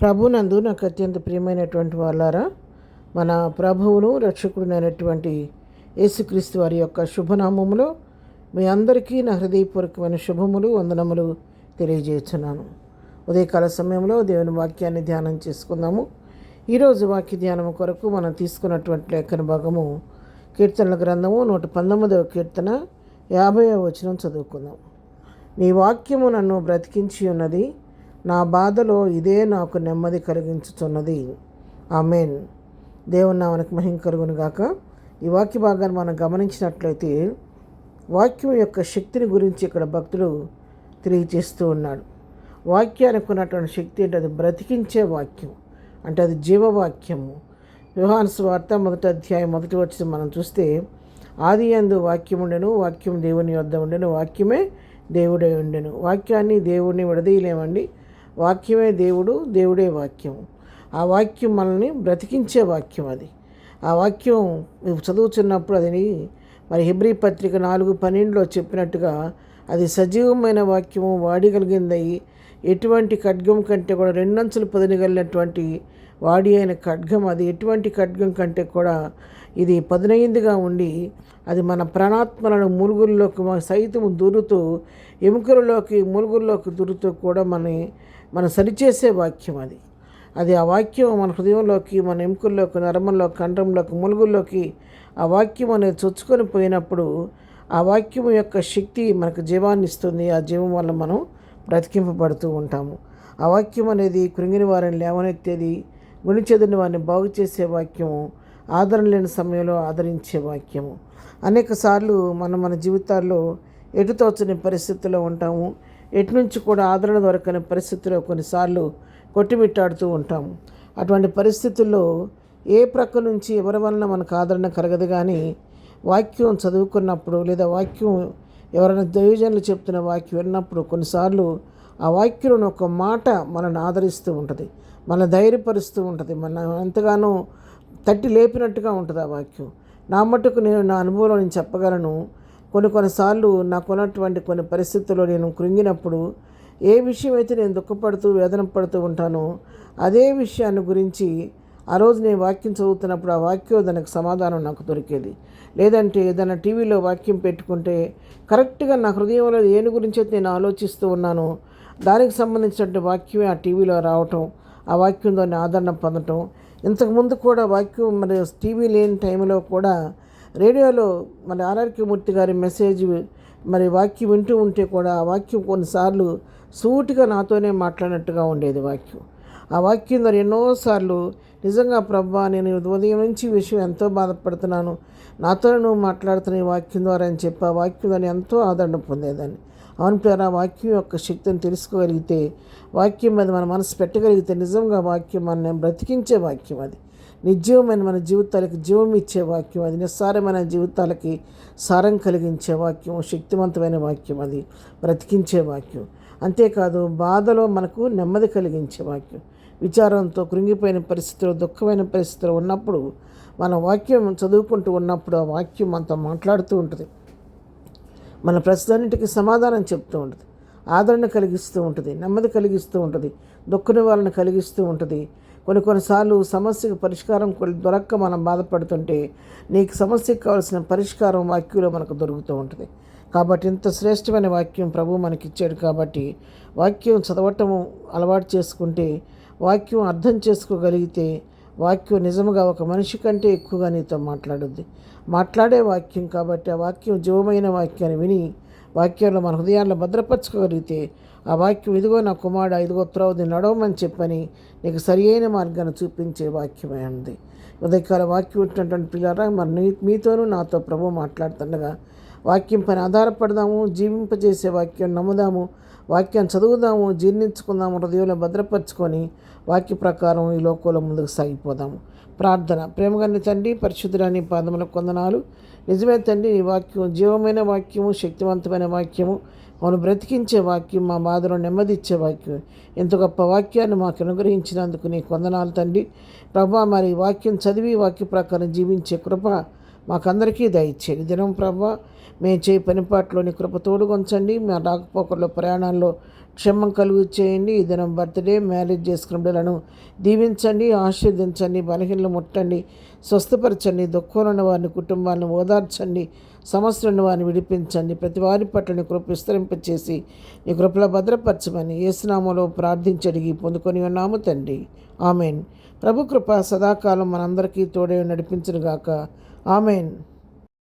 ప్రభునందు నాకు అత్యంత ప్రియమైనటువంటి వాళ్ళారా, మన ప్రభువును రక్షకుడునైనటువంటి యేసుక్రీస్తు వారి యొక్క శుభనామములో మీ అందరికీ నా హృదయపూర్వకమైన శుభములు వందనములు తెలియజేస్తున్నాను. ఉదయకాల సమయంలో దేవుని వాక్యాన్ని ధ్యానం చేసుకుందాము. ఈరోజు వాక్య ధ్యానం కొరకు మనం తీసుకున్నటువంటి లేఖన భాగము కీర్తనల గ్రంథము 119వ కీర్తన 50వ వచనం చదువుకుందాం. నీ వాక్యము నన్ను బ్రతికించి ఉన్నది, నా బాధలో ఇదే నాకు నెమ్మది కలిగించుతున్నది. ఆమేన్. దేవుని నామమునకు మహిమ కలుగును గాక. ఈ వాక్య భాగాన్ని మనం గమనించినట్లయితే వాక్యం యొక్క శక్తిని గురించి ఇక్కడ భక్తుడు తెలియజేస్తూ ఉన్నాడు. వాక్యానికి ఉన్నటువంటి శక్తి అంటే అది బ్రతికించే వాక్యం, అంటే అది జీవవాక్యము. యోహాను సువార్త 1వ అధ్యాయం 1వ వచనం మనం చూస్తే, ఆదియందు వాక్యం ఉండెను, వాక్యం దేవుని వద్ద ఉండెను, వాక్యమే దేవుడై ఉండెను. వాక్యాన్ని దేవుడిని విడదీయలేమండి. వాక్యమే దేవుడు, దేవుడే వాక్యము. ఆ వాక్యం మనల్ని బ్రతికించే వాక్యం. అది ఆ వాక్యం చదువుతున్నప్పుడు అది మరి హెబ్రీ పత్రిక 4:12 చెప్పినట్టుగా అది సజీవమైన వాక్యము, వాడగలిగిందయి ఎటువంటి ఖడ్గం కంటే కూడా 2 అంచులు పదునగలిగినటువంటి వాడి అయిన ఖడ్గం. అది ఎటువంటి ఖడ్గం కంటే కూడా ఇది పదునైందిగా ఉండి అది మన ప్రాణాత్మలను మురుగుల్లోకి సైతం దూరుతూ, ఎముకలలోకి మురుగుల్లోకి దూరుతూ కూడా మన సరిచేసే వాక్యం. అది ఆ వాక్యం మన హృదయంలోకి, మన ఎముకల్లోకి, నరమంలోకి, కంఠంలోకి, మురుగుల్లోకి ఆ వాక్యం అనేది చొచ్చుకొని పోయినప్పుడు ఆ వాక్యం యొక్క శక్తి మనకు జీవాన్ని ఇస్తుంది. ఆ జీవం వల్ల మనం బ్రతికింపబడుతూ ఉంటాము. ఆ వాక్యం అనేది కృంగిన వారిని లేవనెత్తేది, గుణి చెదిరిన వారిని బాగు చేసే వాక్యము, ఆదరణ లేని సమయంలో ఆదరించే వాక్యము. అనేక సార్లు మన జీవితాల్లో ఎటు తోచని పరిస్థితుల్లో ఉంటాము. ఎటు నుంచి కూడా ఆదరణ దొరకని పరిస్థితుల్లో కొన్నిసార్లు కొట్టిమిట్టాడుతూ ఉంటాము. అటువంటి పరిస్థితుల్లో ఏ ప్రక్క నుంచి ఎవరి వలన మనకు ఆదరణ కలగదు. కానీ వాక్యం చదువుకున్నప్పుడు లేదా వాక్యం ఎవరైనా దైవజనులు చెప్తున్న వాక్యం విన్నప్పుడు కొన్నిసార్లు ఆ వాక్యం ఒక మాట మనల్ని ఆదరిస్తూ ఉంటుంది, మన ధైర్యపరుస్తూ ఉంటుంది, మన ఎంతగానో తట్టి లేపినట్టుగా ఉంటుంది ఆ వాక్యం. నా మట్టుకు నేను నా అనుభవంలో నేను చెప్పగలను. కొన్నిసార్లు నాకున్నటువంటి కొన్ని పరిస్థితుల్లో నేను కృంగినప్పుడు ఏ విషయం అయితే నేను దుఃఖపడుతూ వేదన పడుతూ ఉంటానో అదే విషయాన్ని గురించి ఆ రోజు నేను వాక్యం చదువుతున్నప్పుడు ఆ వాక్యం దానికి సమాధానం నాకు దొరికేది. లేదంటే ఏదైనా టీవీలో వాక్యం పెట్టుకుంటే కరెక్ట్గా నా హృదయంలో దేని గురించి అయితే నేను ఆలోచిస్తూ ఉన్నానో దానికి సంబంధించినటువంటి వాక్యమే ఆ టీవీలో రావటం, ఆ వాక్యం దాన్ని ఆదరణ పొందటం. ఇంతకుముందు కూడా వాక్యం మరి టీవీ లేని టైంలో కూడా రేడియోలో మరి ఆర్ఆర్కే మూర్తి గారి మెసేజ్ మరి వాక్యం వింటూ ఉంటే కూడా ఆ వాక్యం కొన్నిసార్లు సూటిగా నాతోనే మాట్లాడినట్టుగా ఉండేది వాక్యం. ఆ వాక్యం ద్వారా ఎన్నోసార్లు నిజంగా ప్రభా, నేను ఉదయం నుంచి ఈ విషయం ఎంతో బాధపడుతున్నాను, నాతో నువ్వు మాట్లాడుతున్న ఈ వాక్యం ద్వారా అని చెప్పి ఆ వాక్యం దాన్ని ఎంతో ఆదరణ పొందేదాన్ని. అవును పేరు, ఆ వాక్యం యొక్క శక్తిని తెలుసుకోగలిగితే, వాక్యం మీద మన మనసు పెట్టగలిగితే నిజంగా వాక్యం మన బ్రతికించే వాక్యం. అది నిర్జీవమైన మన జీవితాలకి జీవం ఇచ్చే వాక్యం. అది నిస్సారమైన జీవితాలకి సారం కలిగించే వాక్యం, శక్తివంతమైన వాక్యం, అది బ్రతికించే వాక్యం. అంతేకాదు బాధలో మనకు నెమ్మది కలిగించే వాక్యం. విచారంతో కృంగిపోయిన పరిస్థితుల్లో, దుఃఖమైన పరిస్థితుల్లో ఉన్నప్పుడు మన వాక్యం చదువుకుంటూ ఉన్నప్పుడు ఆ వాక్యం మనతో మాట్లాడుతూ ఉంటుంది, మన ప్రశ్నన్నింటికి సమాధానం చెప్తూ ఉంటుంది, ఆదరణ కలిగిస్తూ ఉంటుంది, నెమ్మది కలిగిస్తూ ఉంటుంది, దుఃఖ నివారణ కలిగిస్తూ ఉంటుంది. కొన్నిసార్లు సమస్యకు పరిష్కారం దొరక్క మనం బాధపడుతుంటే నీకు సమస్యకు కావాల్సిన పరిష్కారం వాక్యంలో మనకు దొరుకుతూ ఉంటుంది. కాబట్టి ఇంత శ్రేష్టమైన వాక్యం ప్రభు మనకిచ్చాడు. కాబట్టి వాక్యం చదవటం అలవాటు చేసుకుంటే, వాక్యం అర్థం చేసుకోగలిగితే, వాక్యం నిజముగా ఒక మనిషి కంటే ఎక్కువగా నీతో మాట్లాడే వాక్యం. కాబట్టి ఆ వాక్యం జీవమైన వాక్యాన్ని విని వాక్యంలో మన హృదయాల్లో భద్రపరచుకోగలిగితే ఆ వాక్యం ఇదిగో నా కుమారుడా, ఇదిగో త్రోవది నడవమని చెప్పని నీకు సరి అయిన మార్గాన్ని చూపించే వాక్యమే ఉంది. ఉదయకాల వాక్యం ఉంటున్నటువంటి పిల్లరా, మరి మీతోనూ నాతో ప్రభు మాట్లాడుతుండగా వాక్యం పైన ఆధారపడదాము, జీవింపజేసే వాక్యం నమ్ముదాము, వాక్యాన్ని చదువుదాము, జీర్ణించుకుందాము, హృదయంలో భద్రపరచుకొని వాక్య ప్రకారం ఈ లోకంలో ముందుకు సాగిపోదాము. ప్రార్థన. ప్రేమగల తండ్రి, పరిశుద్ధురాని పాదములకు వందనాలు. నిజమే తండ్రి, ఈ వాక్యం జీవమైన వాక్యము, శక్తివంతమైన వాక్యము, అవును బ్రతికించే వాక్యం, మా బాధలో నెమ్మదిచ్చే వాక్యం. ఎంత గొప్ప వాక్యాన్ని మాకు అనుగ్రహించినందుకు నీకు వందనాలు తండ్రి. ప్రభా, మరి వాక్యం చదివి వాక్య ప్రకారం జీవించే కృప మాకందరికీ దయచేయండి. దినం ప్రభా, మేము చేయి పనిపాట్లోని కృప తోడుగొంచండి. మా రాకపోకల్లో ప్రయాణాల్లో క్షేమం కలుగు చేయండి. ఈ దినం బర్త్డే, మ్యారేజ్ చేసుకున్న బిడ్డలను దీవించండి, ఆశీర్వదించండి, బలహీనలు ముట్టండి, స్వస్థపరచండి, దుఃఖంలో ఉన్న వారిని కుటుంబాలను ఓదార్చండి, సమస్యలను వారిని విడిపించండి. ప్రతి వారి పట్ల నీ కృప విస్తరింపచేసి నీ కృపలో భద్రపరచమని యేసునామములో ప్రార్థించడిగి పొందుకొని ఉన్నాము తండ్రి. ఆమెన్. ప్రభు కృప సదాకాలం మనందరికీ తోడే నడిపించునుగాక. ఆమెన్.